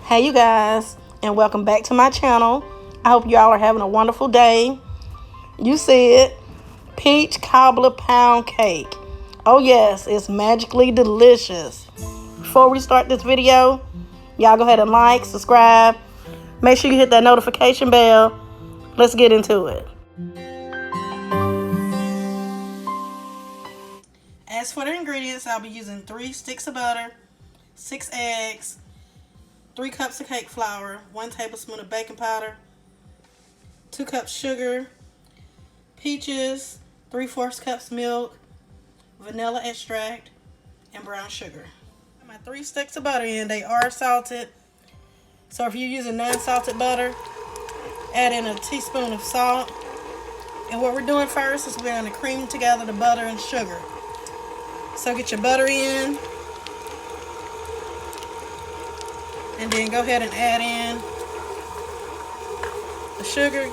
Hey you guys, and welcome back to my channel. I hope y'all are having a wonderful day. You see it, peach cobbler pound cake. Oh yes, it's magically delicious. Before we start this video, y'all go ahead and like, subscribe. Make sure you hit that notification bell. Let's get into it. As for the ingredients, I'll be using 3 sticks of butter, 6 eggs, 3 cups of cake flour, 1 tablespoon of baking powder, 2 cups sugar, peaches, 3/4 cups milk, vanilla extract, and brown sugar. My 3 sticks of butter in, they are salted. So if you're using non-salted butter, add in a teaspoon of salt. And what we're doing first is we're going to cream together the butter and sugar. So get your butter in. And then go ahead and add in the sugar.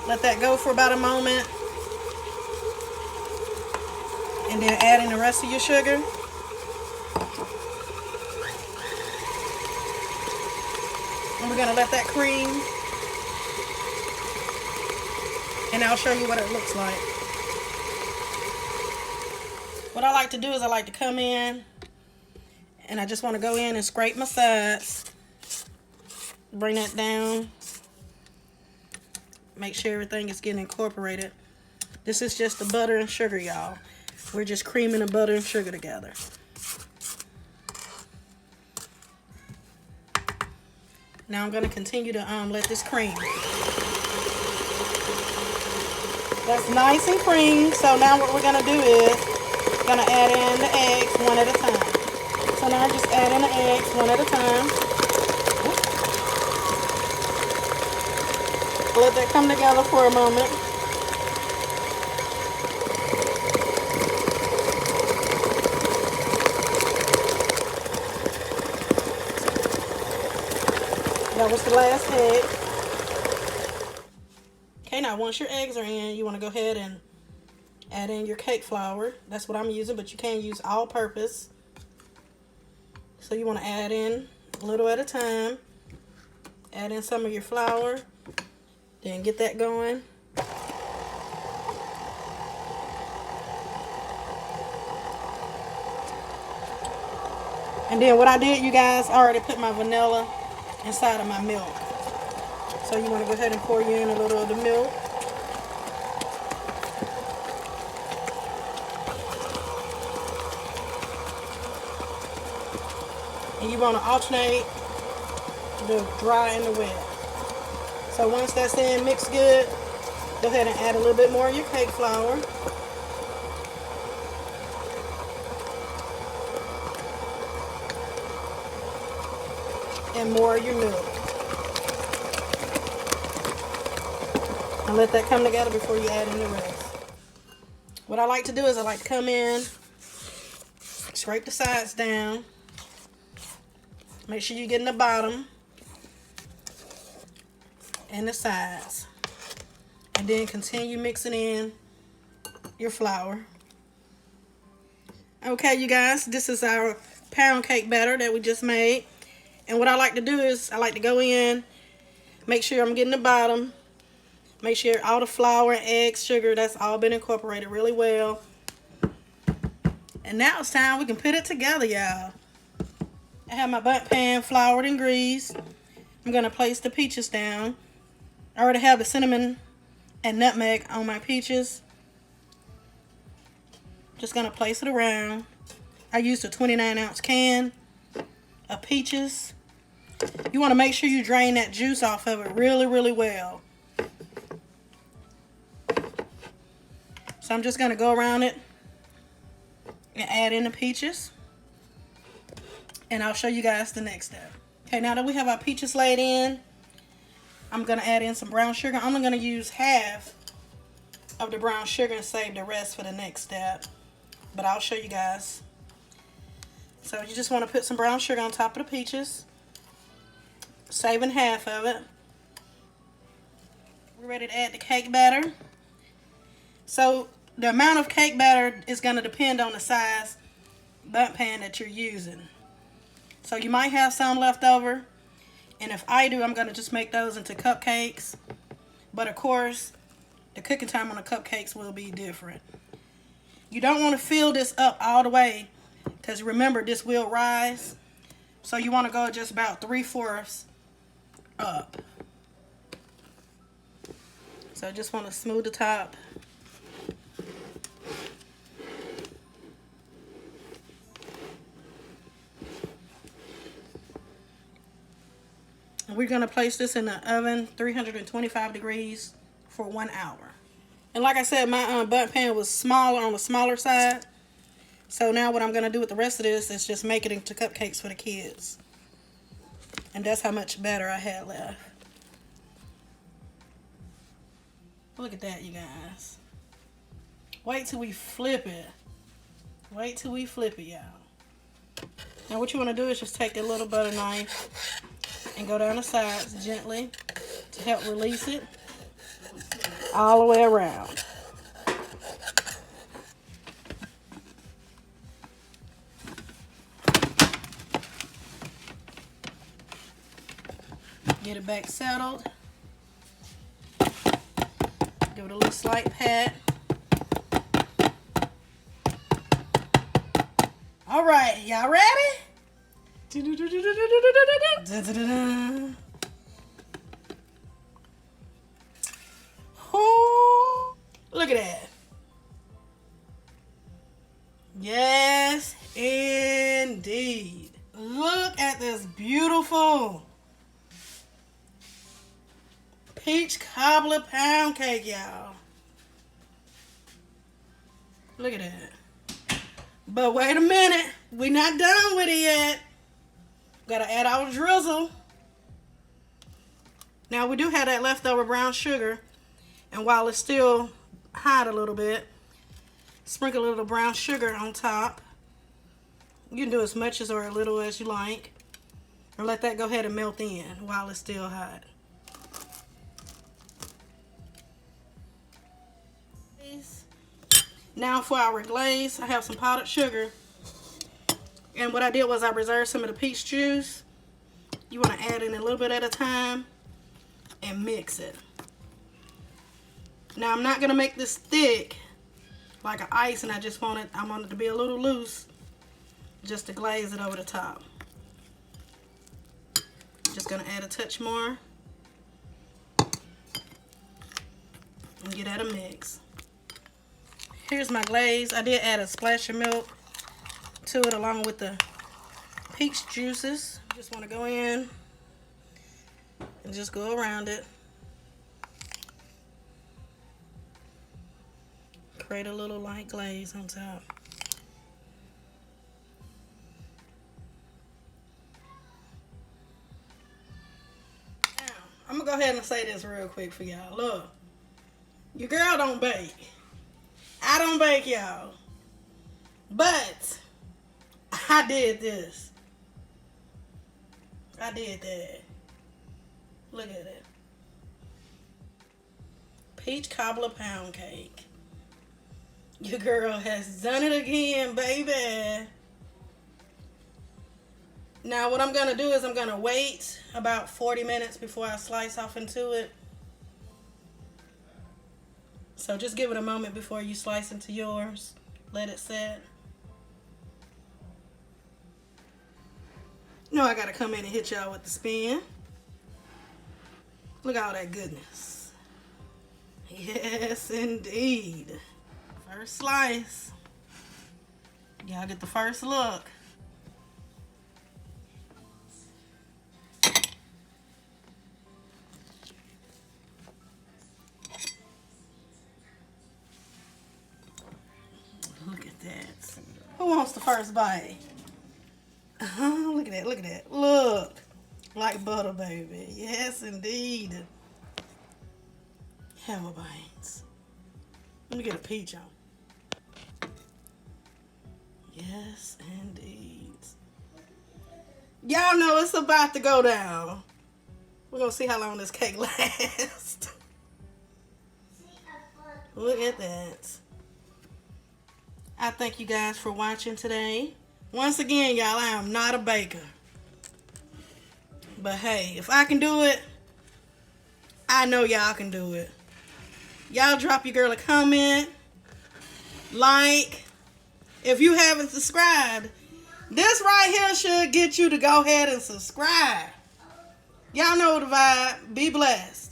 Let that go for about a moment. And then add in the rest of your sugar. And we're going to let that cream. And I'll show you what it looks like. What I like to do is I like to come in. And I just want to go in and scrape my sides. Bring that down. Make sure everything is getting incorporated. This is just the butter and sugar, y'all. We're just creaming the butter and sugar together. Now I'm going to continue to let this cream. That's nice and creamy. So now what we're going to do is we're going to add in the eggs one at a time. So now just add in the eggs one at a time. Let that come together for a moment. That was the last egg. Okay, now once your eggs are in, you want to go ahead and add in your cake flour. That's what I'm using, but you can use all-purpose. So you want to add in a little at a time. Add in some of your flour. Then get that going. And then what I did, you guys, I already put my vanilla inside of my milk. So you want to go ahead and pour in a little of the milk. And you want to alternate the dry and the wet. So once that's in, mix good, go ahead and add a little bit more of your cake flour. And more of your milk. And let that come together before you add in the rest. What I like to do is I like to come in, scrape the sides down. Make sure you're getting the bottom and the sides. And then continue mixing in your flour. Okay, you guys, this is our pound cake batter that we just made. And what I like to do is I like to go in, make sure I'm getting the bottom. Make sure all the flour, eggs, sugar, that's all been incorporated really well. And now it's time we can put it together, y'all. I have my bundt pan floured and greased. I'm going to place the peaches down. I already have the cinnamon and nutmeg on my peaches. Just going to place it around. I used a 29-ounce can of peaches. You want to make sure you drain that juice off of it really, really well. So I'm just going to go around it and add in the peaches. And I'll show you guys the next step. Okay, now that we have our peaches laid in, I'm going to add in some brown sugar. I'm only going to use half of the brown sugar and save the rest for the next step. But I'll show you guys. So you just want to put some brown sugar on top of the peaches. Saving half of it. We're ready to add the cake batter. So the amount of cake batter is going to depend on the size bundt pan that you're using. So you might have some left over. And if I do, I'm going to just make those into cupcakes. But of course, the cooking time on the cupcakes will be different. You don't want to fill this up all the way, because remember, this will rise. So you want to go just about 3/4 up. So I just want to smooth the top. And we're going to place this in the oven, 325 degrees for 1 hour. And like I said, my bundt pan was smaller, on the smaller side. So now what I'm going to do with the rest of this is just make it into cupcakes for the kids. And that's how much batter I had left. Look at that, you guys. Wait till we flip it. Wait till we flip it, y'all. Now what you want to do is just take a little butter knife and go down the sides gently to help release it all the way around. Get it back settled. Give it a little slight pat. All right, y'all ready? Oh, look at that. Yes, indeed. Look at this beautiful peach cobbler pound cake, y'all. Look at that. But wait a minute. We're not done with it yet. Gotta add our drizzle. Now we do have that leftover brown sugar. And while it's still hot a little bit, sprinkle a little brown sugar on top. You can do as much as or a little as you like. Or let that go ahead and melt in while it's still hot. Now for our glaze, I have some powdered sugar. And what I did was I reserved some of the peach juice. You want to add in a little bit at a time and mix it. Now I'm not going to make this thick like an ice, and I want it to be a little loose just to glaze it over the top. Just going to add a touch more and get that a mix. Here's my glaze. I did add a splash of milk to it along with the peach juices. Just want to go in and just go around it. Create a little light glaze on top. Now, I'm going to go ahead and say this real quick for y'all. Look, your girl don't bake. I don't bake, y'all. But I did this. I did that. Look at it. Peach cobbler pound cake. Your girl has done it again, baby. Now what I'm going to do is I'm going to wait about 40 minutes before I slice off into it. So just give it a moment before you slice into yours. Let it set. Now I got to come in and hit y'all with the spin. Look at all that goodness. Yes, indeed. First slice. Y'all get the first look. Look at that. Who wants the first bite? Look at that, look at that. Look. Like butter, baby. Yes, indeed. Have a bite. Let me get a peach on. Yes, indeed. Y'all know it's about to go down. We're going to see how long this cake lasts. Look at that. I thank you guys for watching today. Once again, y'all, I am not a baker. But hey, if I can do it, I know y'all can do it. Y'all drop your girl a comment, like. If you haven't subscribed, this right here should get you to go ahead and subscribe. Y'all know the vibe. Be blessed.